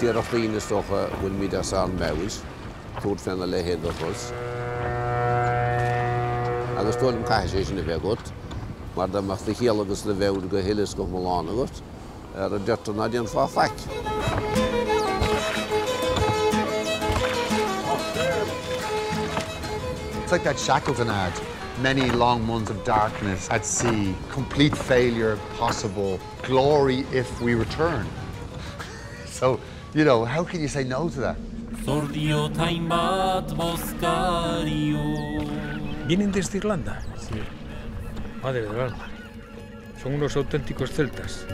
Tier of the Stoch will meet us on Mavis, Toad Fenale Head of us. And the Stolm Cashin of Egot, Madame of the Hillagus the Velga Hillis of Milanagot, a Jettonadian for fact. It's like that Shackleton ad. Many long months of darkness at sea, complete failure possible, glory if we return. So, you know, how can you say no to that? ¿Vienen desde Irlanda? Sí. Madre del alma. Son unos auténticos celtas.